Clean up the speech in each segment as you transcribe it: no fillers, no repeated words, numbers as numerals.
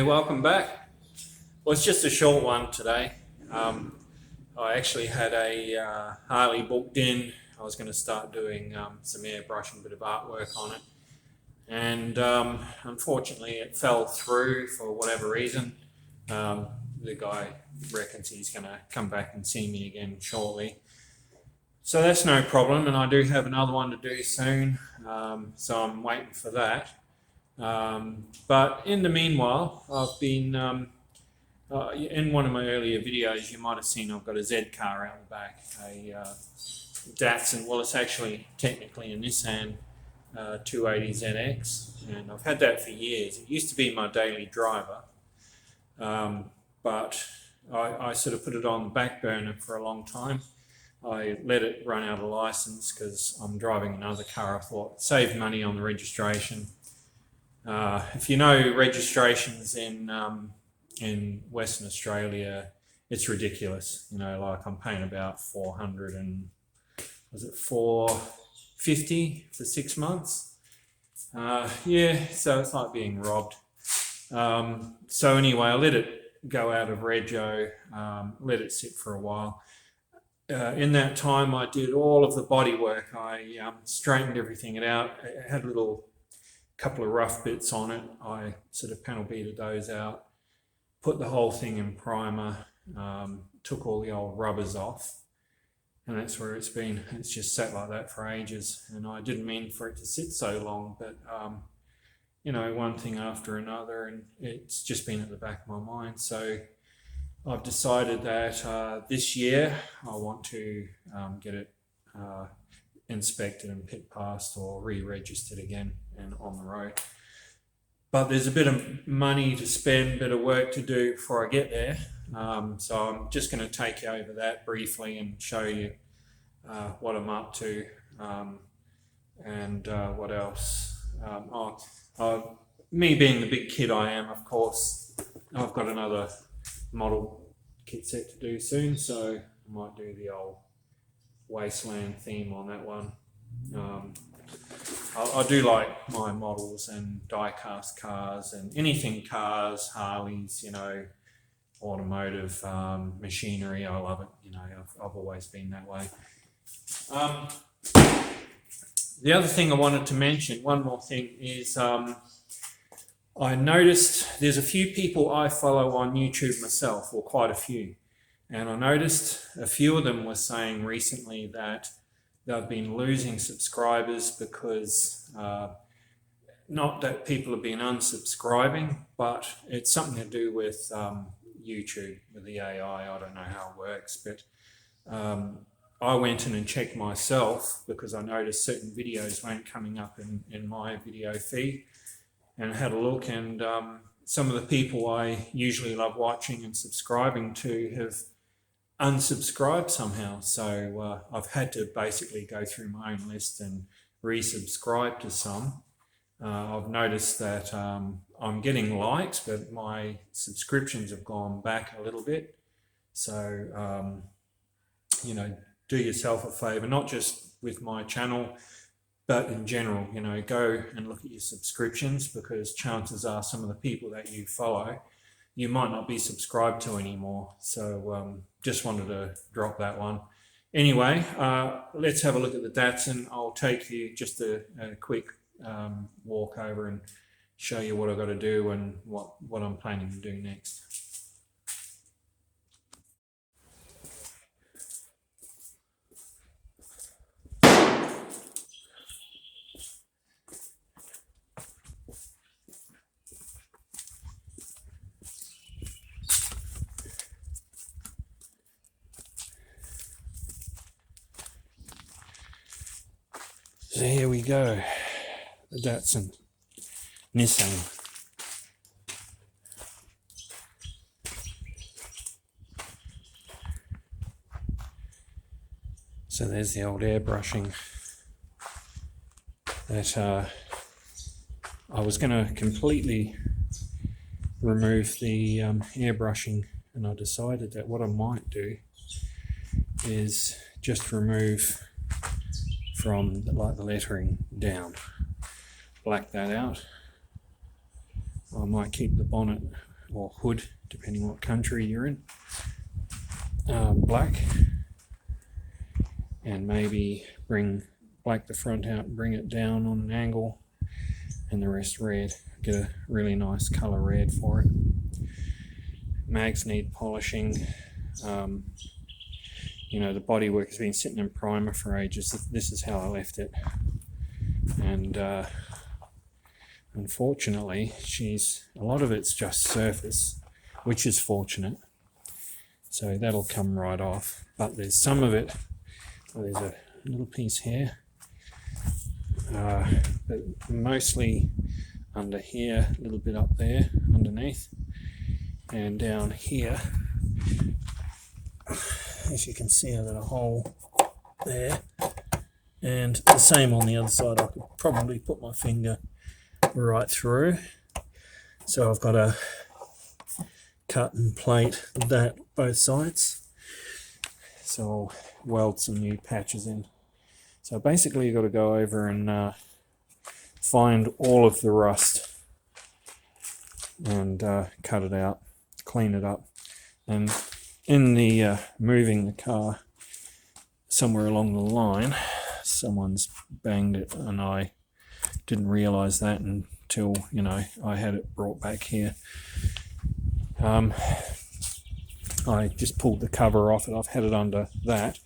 Hey, welcome back. Well, it's just a short one today. I actually had a Harley booked in. I was going to start doing some airbrushing, a bit of artwork on it. And unfortunately it fell through for whatever reason. The guy reckons he's going to come back and see me again shortly. So that's no problem, and I do have another one to do soon, so I'm waiting for that. But in the meanwhile, I've been, in one of my earlier videos, you might have seen I've got a Z car out the back, a Datsun. Well, it's actually technically a Nissan 280ZX, and I've had that for years. It used to be my daily driver, but I sort of put it on the back burner for a long time. I let it run out of license because I'm driving another car. I thought, save money on the registration. If you know registrations in Western Australia, it's ridiculous. You know, like I'm paying about $450 for 6 months? Yeah, so it's like being robbed. So anyway, I let it go out of rego, let it sit for a while. In that time, I did all of the body work. I straightened everything out. It had a couple of rough bits on it. I sort of panel beaded those out, put the whole thing in primer, took all the old rubbers off, and that's where it's been. It's just sat like that for ages, and I didn't mean for it to sit so long, but you know, one thing after another, and it's just been at the back of my mind. So I've decided that this year I want to get it inspected and pit passed or re-registered again and on the road. But there's a bit of money to spend, a bit of work to do before I get there. So I'm just going to take you over that briefly and show you what I'm up to, and what else. Me being the big kid I am, of course, I've got another model kit set to do soon, so I might do the old wasteland theme on that one. I do like my models and die-cast cars and anything cars, Harleys, you know, automotive, machinery. I love it. You know, I've always been that way. The other thing I wanted to mention, one more thing, is I noticed there's a few people I follow on YouTube myself, or quite a few, and I noticed a few of them were saying recently that they've been losing subscribers because, not that people have been unsubscribing, but it's something to do with YouTube, with the AI. I don't know how it works, but I went in and checked myself because I noticed certain videos weren't coming up in my video feed, and had a look, and some of the people I usually love watching and subscribing to have unsubscribed somehow. So I've had to basically go through my own list and resubscribe to some. I've noticed that I'm getting likes, but my subscriptions have gone back a little bit. So, you know, do yourself a favor, not just with my channel, but in general, you know, go and look at your subscriptions, because chances are some of the people that you follow, you might not be subscribed to anymore. So just wanted to drop that one. Anyway, let's have a look at the Datsun. I'll take you just a quick walk over and show you what I've got to do and what I'm planning to do next. So here we go, the Datsun Nissan. So there's the old airbrushing that I was going to completely remove the airbrushing, and I decided that what I might do is just remove from the lettering down, black that out. I might keep the bonnet or hood, depending what country you're in, black, and maybe black the front out and bring it down on an angle, and the rest red. Get a really nice colour red for it. Mags need polishing. You know, the bodywork has been sitting in primer for ages. This is how I left it, and unfortunately a lot of it's just surface, which is fortunate, so that'll come right off. But there's some of it, there's a little piece here, but mostly under here, a little bit up there underneath, and down here, as you can see, I've got a hole there, and the same on the other side. I could probably put my finger right through, so I've got to cut and plate that both sides, so I'll weld some new patches in. So basically you've got to go over and find all of the rust and cut it out, clean it up. And in the moving the car, somewhere along the line someone's banged it, and I didn't realize that until, you know, I had it brought back here. I just pulled the cover off it. I've had it under that.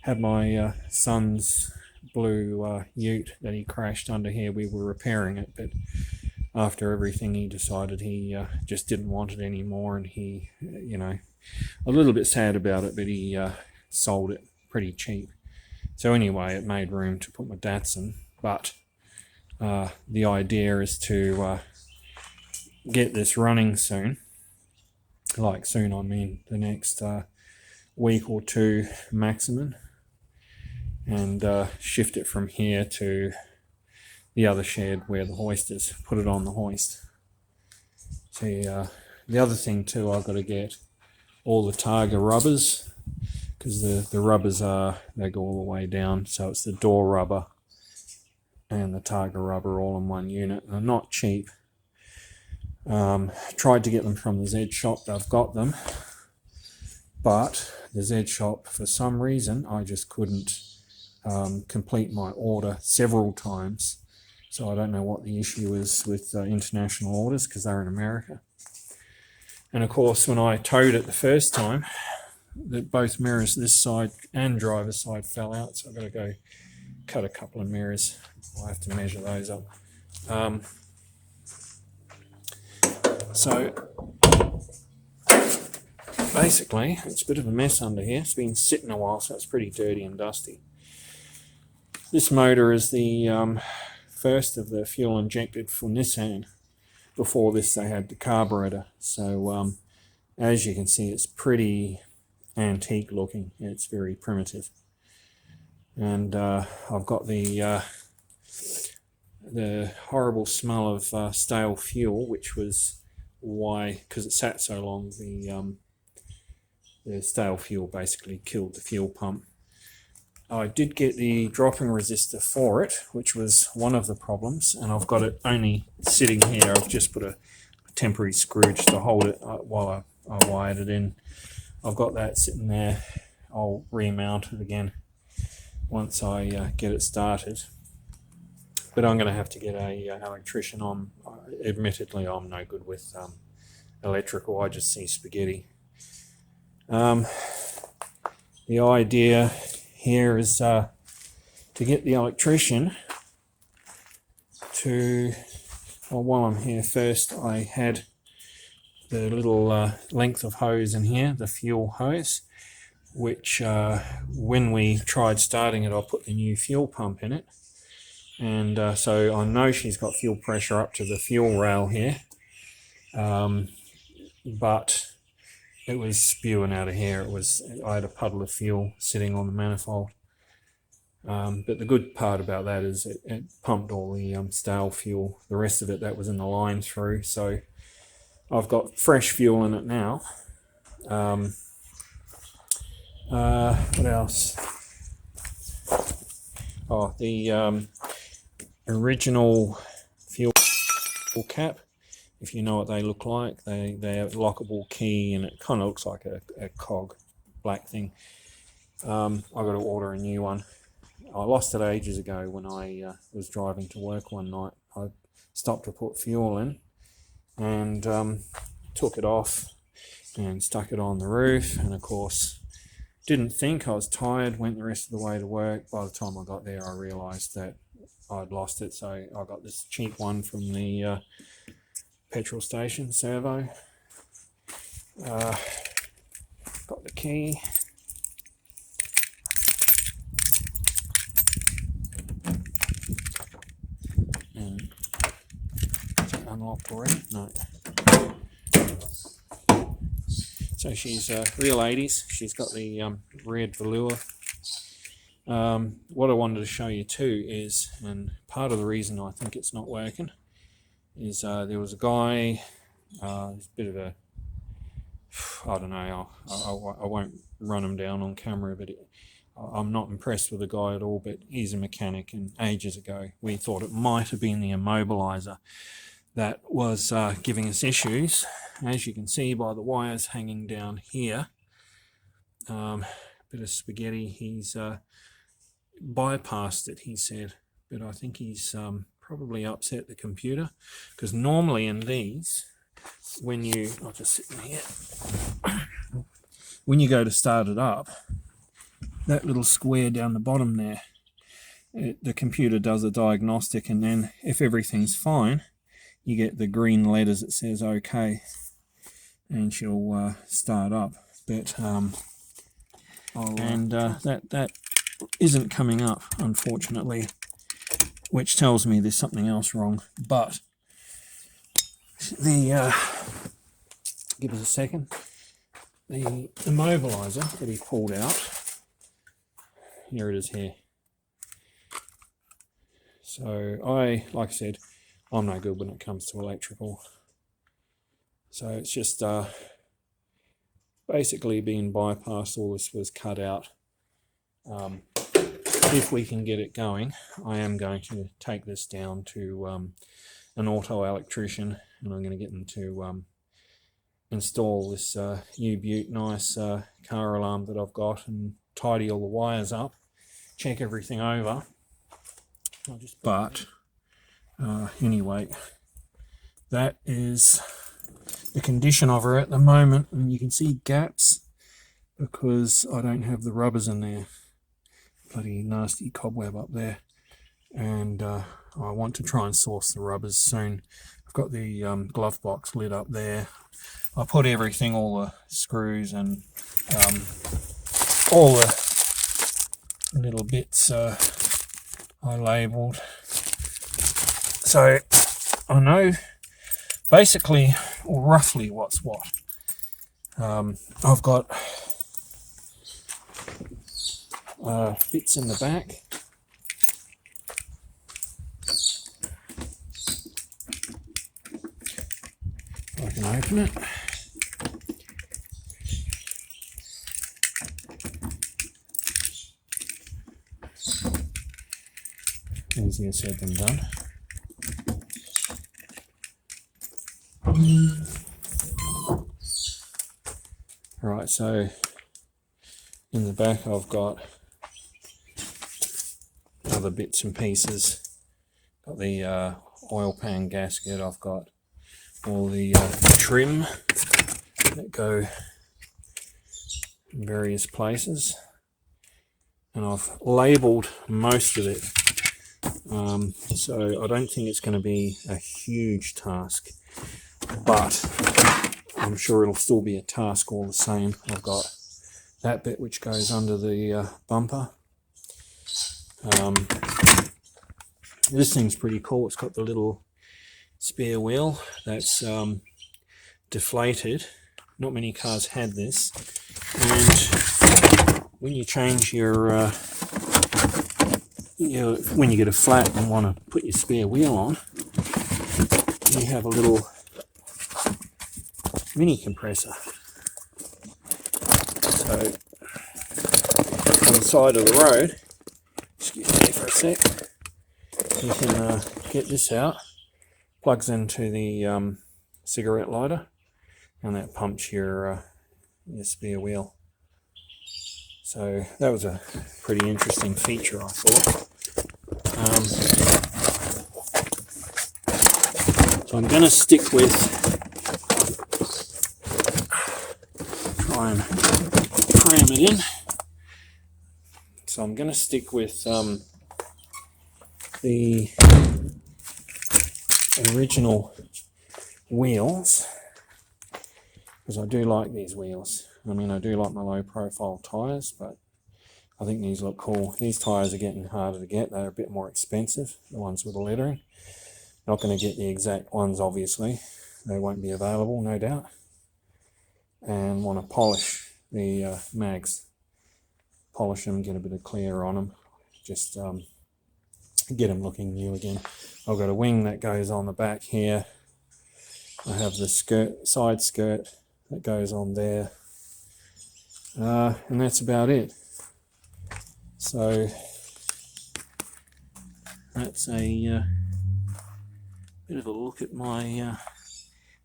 Had my son's blue ute that he crashed under here. We were repairing it, but after everything he decided he just didn't want it anymore, and he, you know, a little bit sad about it, but he sold it pretty cheap. So anyway, it made room to put my Datsun, but the idea is to get this running soon. Like soon, I mean the next week or two maximum, and shift it from here to the other shed where the hoist is, put it on the hoist. So the other thing too, I've got to get all the Targa rubbers, because the rubbers they go all the way down, so it's the door rubber and the Targa rubber all in one unit, and they're not cheap. Tried to get them from the Z shop. I've got them, but the Z shop, for some reason, I just couldn't complete my order several times. So I don't know what the issue is with international orders, because they're in America. And of course, when I towed it the first time, both mirrors, this side and driver's side, fell out. So I've got to go cut a couple of mirrors. I'll have to measure those up. So basically, it's a bit of a mess under here. It's been sitting a while, so it's pretty dirty and dusty. This motor is the first of the fuel injected for Nissan. Before this, they had the carburetor. So as you can see, it's pretty antique looking. It's very primitive. And I've got the horrible smell of stale fuel, which was why, because it sat so long, the stale fuel basically killed the fuel pump. I did get the dropping resistor for it, which was one of the problems, and I've got it only sitting here. I've just put a temporary screw just to hold it while I wired it in. I've got that sitting there. I'll remount it again once I get it started. But I'm going to have to get a electrician on. Admittedly, I'm no good with electrical. I just see spaghetti. The idea here is to get the electrician to, well, while I'm here first, I had the little length of hose in here, the fuel hose, which when we tried starting it, I put the new fuel pump in it. And so I know she's got fuel pressure up to the fuel rail here, but it was spewing out of here. I had a puddle of fuel sitting on the manifold. But the good part about that is it pumped all the stale fuel. The rest of it, that was in the line through. So I've got fresh fuel in it now. What else? Oh, the original fuel cap if you know what they look like. They're a lockable key, and it kind of looks like a cog, black thing. I've got to order a new one. I lost it ages ago when I was driving to work one night. I stopped to put fuel in and took it off and stuck it on the roof, and of course didn't think. I was tired, went the rest of the way to work. By the time I got there I realised that I'd lost it, so I got this cheap one from the petrol station, Servo. Got the key. And is it unlocked already? No. So she's real 80s. She's got the red velour. What I wanted to show you too is, and part of the reason I think it's not working, is there was a guy, he's a bit of a, I don't know, I won't run him down on camera, but I'm not impressed with the guy at all, but he's a mechanic, and ages ago we thought it might have been the immobiliser that was giving us issues. As you can see by the wires hanging down here, bit of spaghetti, he's bypassed it, he said, but I think he's probably upset the computer, because normally in these, when you, I'll just sit in here, when you go to start it up, that little square down the bottom there, the computer does a diagnostic, and then if everything's fine, you get the green letters that says OK, and she'll start up. But that isn't coming up, unfortunately, which tells me there's something else wrong. But the give us a second. The immobiliser that he pulled out, here it is here. So like I said, I'm no good when it comes to electrical. So it's just basically being bypassed. All this was cut out. If we can get it going, I am going to take this down to an auto electrician, and I'm going to get them to install this U-Butte nice car alarm that I've got, and tidy all the wires up, check everything over. But anyway, that is the condition of her at the moment, and you can see gaps because I don't have the rubbers in there. Bloody nasty cobweb up there, and I want to try and source the rubbers soon. I've got the glove box lid up there. I put everything, all the screws and all the little bits I labelled. So I know basically or roughly what's what. I've got bits in the back. I can open it. Easier said than done. Right, so in the back I've got other bits and pieces. Got the oil pan gasket, I've got all the trim that go in various places, and I've labelled most of it, so I don't think it's going to be a huge task, but I'm sure it'll still be a task all the same. I've got that bit which goes under the bumper. This thing's pretty cool. It's got the little spare wheel that's deflated. Not many cars had this, and when you change your when you get a flat and want to put your spare wheel on, you have a little mini compressor. So on the side of the road, excuse me for a sec, you can get this out, plugs into the cigarette lighter, and that pumps your spare wheel. So that was a pretty interesting feature, I thought. So I'm going to stick with, try and cram it in. So I'm going to stick with the original wheels, because I do like these wheels. I mean, I do like my low profile tyres, but I think these look cool. These tyres are getting harder to get. They're a bit more expensive, the ones with the lettering. Not going to get the exact ones, obviously. They won't be available, no doubt. And want to polish the mags. Polish them, get a bit of clear on them. Just get them looking new again. I've got a wing that goes on the back here. I have the side skirt that goes on there. And that's about it. So that's a bit of a look at my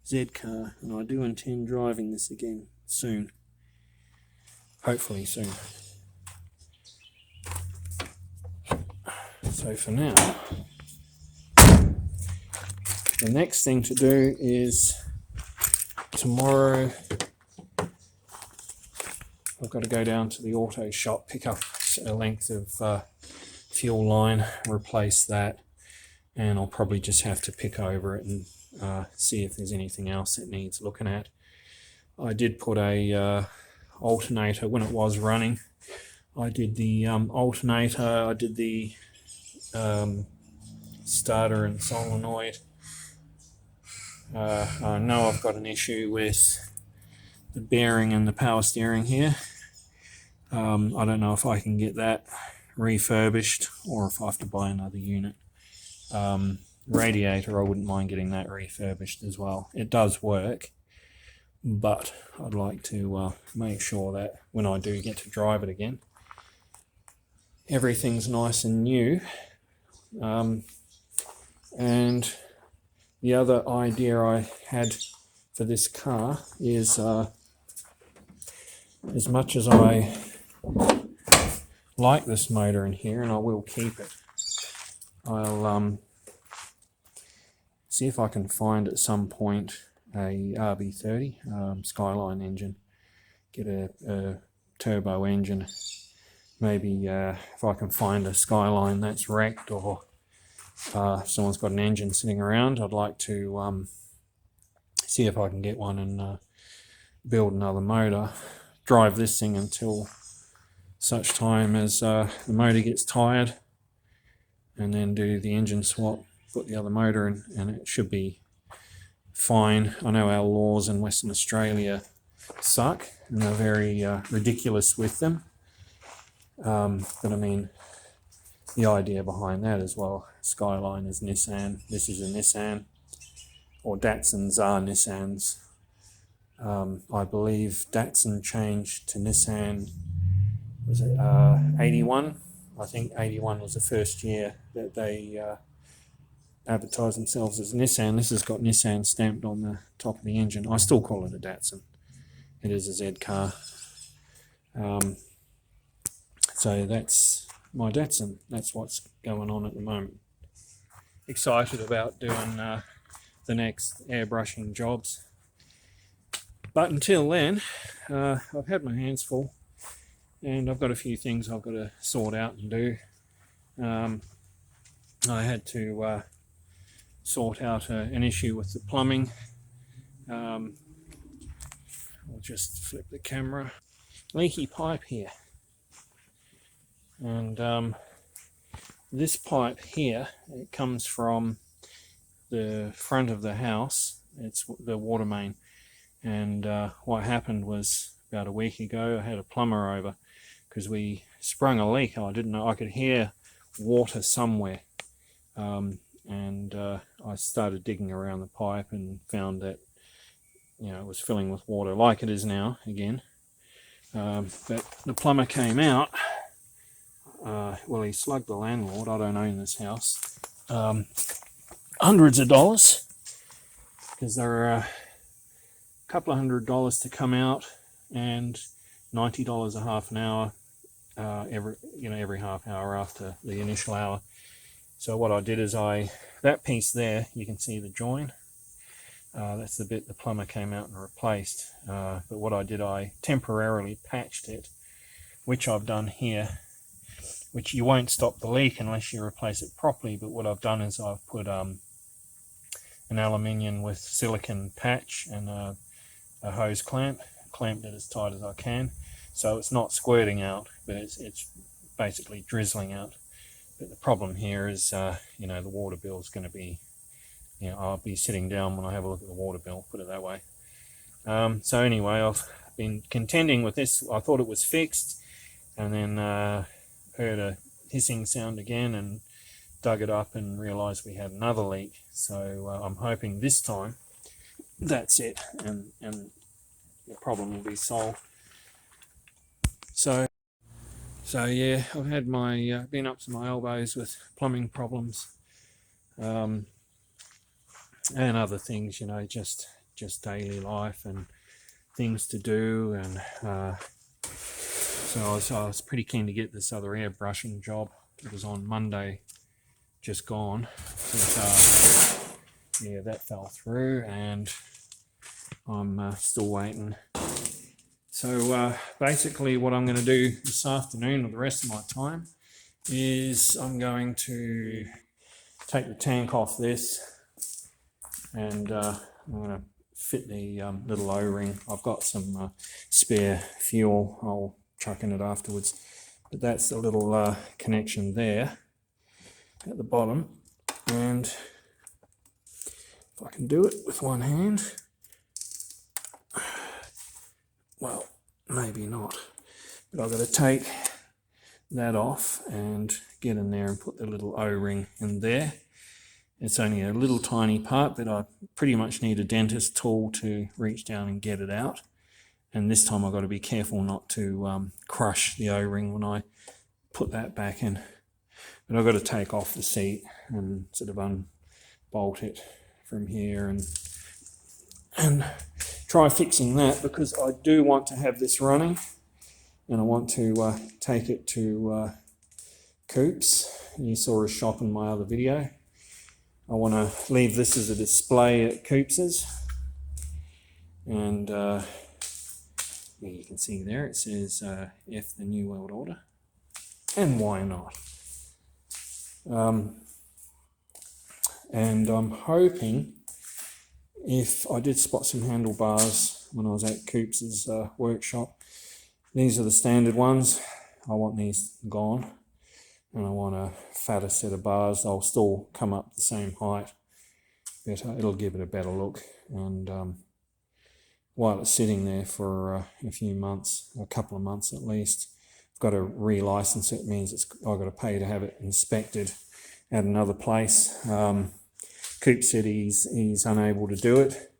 Z car, and I do intend driving this again soon. Hopefully soon. So for now, the next thing to do is tomorrow I've got to go down to the auto shop, pick up a length of fuel line, replace that, and I'll probably just have to pick over it and see if there's anything else that needs looking at. I did put a alternator when it was running. I did the alternator, I did the starter and solenoid. I know I've got an issue with the bearing and the power steering here. I don't know if I can get that refurbished or if I have to buy another unit. Radiator, I wouldn't mind getting that refurbished as well. It does work, but I'd like to make sure that when I do get to drive it again, everything's nice and new. And the other idea I had for this car is, as much as I like this motor in here, and I will keep it, I'll see if I can find at some point a RB30 Skyline engine, get a turbo engine. Maybe if I can find a Skyline that's wrecked, or if someone's got an engine sitting around, I'd like to see if I can get one and build another motor, drive this thing until such time as the motor gets tired, and then do the engine swap, put the other motor in, and it should be fine. I know our laws in Western Australia suck, and they're very ridiculous with them. But I mean, the idea behind that as well, Skyline is Nissan, this is a Nissan, or Datsuns are Nissans. I believe Datsun changed to Nissan, was it 81? I think 81 was the first year that they advertised themselves as Nissan. This has got Nissan stamped on the top of the engine. I still call it a Datsun. It is a Z car. So that's my Datsun. That's what's going on at the moment. Excited about doing the next airbrushing jobs. But until then, I've had my hands full, and I've got a few things I've got to sort out and do. I had to sort out an issue with the plumbing. I'll just flip the camera. Leaky pipe here. And this pipe here, it comes from the front of the house. It's the water main. And what happened was, about a week ago, I had a plumber over because we sprung a leak. I didn't know, I could hear water somewhere. I started digging around the pipe and found that, you know, it was filling with water like it is now again. But the plumber came out. Well, he slugged the landlord. I don't own this house. Hundreds of dollars. because they're a couple of $100 to come out and $90 a half an hour every half hour after the initial hour. So what I did is that piece there, you can see the join. That's the bit the plumber came out and replaced. But what I did, I temporarily patched it, which I've done here, which you won't stop the leak unless you replace it properly. But what I've done is I've put an aluminium with silicone patch and a hose clamped it as tight as I can. So it's not squirting out, but it's basically drizzling out. But the problem here is, the water bill is going to be, I'll be sitting down when I have a look at the water bill, put it that way. So anyway, I've been contending with this. I thought it was fixed, and then heard a hissing sound again and dug it up and realized we had another leak. So I'm hoping this time that's it, and the problem will be solved. So yeah, I've had been up to my elbows with plumbing problems, and other things, just daily life and things to do, and so I was pretty keen to get this other airbrushing job. It was on Monday, just gone. But, yeah, that fell through, and I'm still waiting. So basically what I'm going to do this afternoon, or the rest of my time, is I'm going to take the tank off this, and I'm going to fit the little O-ring. I've got some spare fuel. I'll chuck in it afterwards. But that's the little connection there at the bottom. And if I can do it with one hand, well, maybe not, but I've got to take that off and get in there and put the little O-ring in there. It's only a little tiny part, but I pretty much need a dentist tool to reach down and get it out. And this time I've got to be careful not to crush the O-ring when I put that back in. But I've got to take off the seat and sort of unbolt it from here and try fixing that, because I do want to have this running, and I want to take it to Coops. You saw a shop in my other video. I want to leave this as a display at Coops's, and you can see there it says F the New World Order, and why not? And I'm hoping, if I did spot some handlebars when I was at Coops's workshop. These are the standard ones. I want these gone, and I want a fatter set of bars. They'll still come up the same height, but it'll give it a better look. And while it's sitting there for a few months, a couple of months at least, I've got to re-license it. It means I've got to pay to have it inspected at another place. Coop said he's unable to do it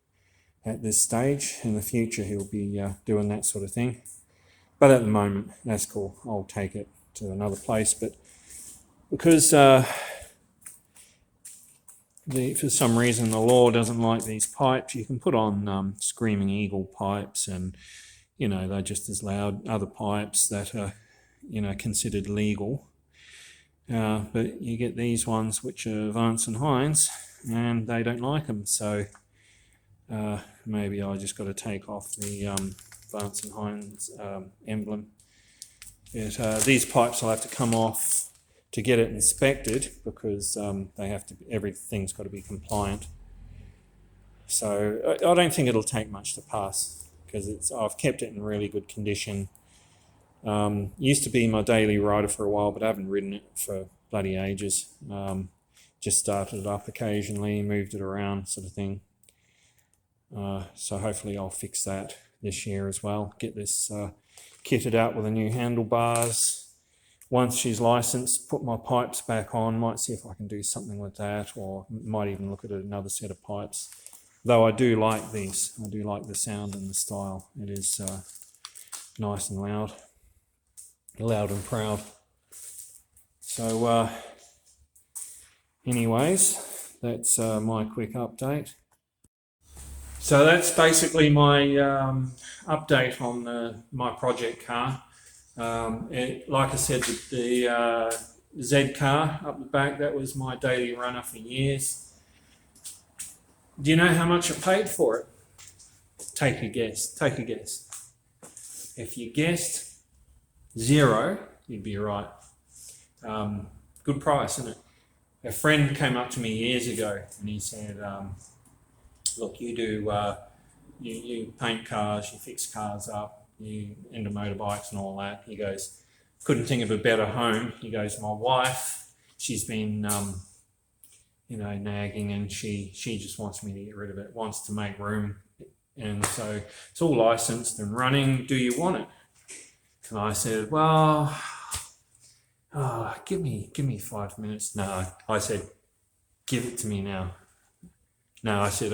at this stage. In the future he'll be doing that sort of thing, but at the moment that's cool. I'll take it to another place. But because for some reason the law doesn't like these pipes, you can put on Screaming Eagle pipes, and they're just as loud. Other pipes that are considered legal, but you get these ones which are Vance and Hines, and they don't like them. So maybe I just got to take off the Vance and Hines emblem. But these pipes will have to come off to get it inspected, because they have to. Everything's got to be compliant. So I don't think it'll take much to pass, because I've kept it in really good condition. Used to be my daily rider for a while, but I haven't ridden it for bloody ages. Just started it up occasionally, moved it around, sort of thing. So hopefully I'll fix that this year as well. Get this kitted out with the new handlebars. Once she's licensed, put my pipes back on. Might see if I can do something with that, or might even look at another set of pipes. Though I do like these. I do like the sound and the style. It is nice and loud and proud. So anyways, that's my quick update. So that's basically my update on my project car. Like I said, the Z car up the back, that was my daily runner for years. Do you know how much I paid for it? Take a guess. Take a guess. If you guessed zero, you'd be right. Good price, isn't it? A friend came up to me years ago and he said, look, you do, you paint cars, you fix cars up, you into motorbikes and all that. He goes, couldn't think of a better home. He goes, my wife, she's been, nagging, and she just wants me to get rid of it, wants to make room. And so it's all licensed and running. Do you want it? And I said, well, give me 5 minutes. No, I said, give it to me now. No, I said,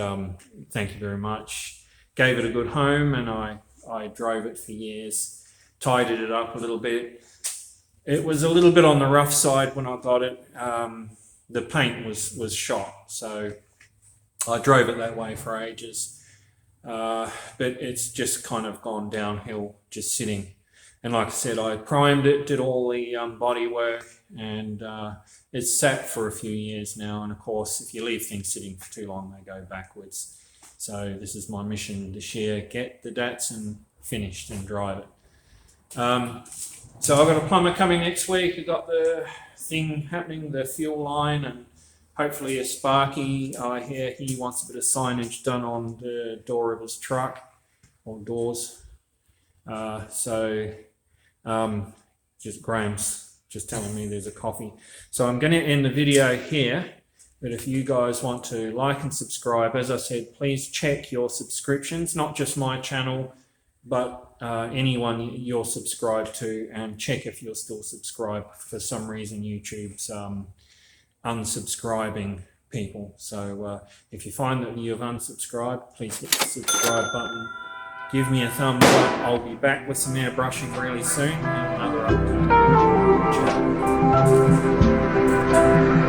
thank you very much. Gave it a good home, and I drove it for years, tidied it up a little bit. It was a little bit on the rough side when I got it. The paint was shot, so I drove it that way for ages. But it's just kind of gone downhill, just sitting. And like I said, I primed it, did all the body work, and it's sat for a few years now. And of course, if you leave things sitting for too long, they go backwards. So this is my mission this year: get the Datsun finished and drive it. So I've got a plumber coming next week. We've got the thing happening, the fuel line, and hopefully a Sparky. I hear he wants a bit of signage done on the door of his truck, or doors. Just Graham's just telling me there's a coffee. So I'm going to end the video here. But if you guys want to like and subscribe, as I said, please check your subscriptions, not just my channel, but anyone you're subscribed to, and check if you're still subscribed. For some reason, YouTube's unsubscribing people. So if you find that you've unsubscribed, please hit the subscribe button. Give me a thumbs up. I'll be back with some airbrushing really soon and another update. Ciao.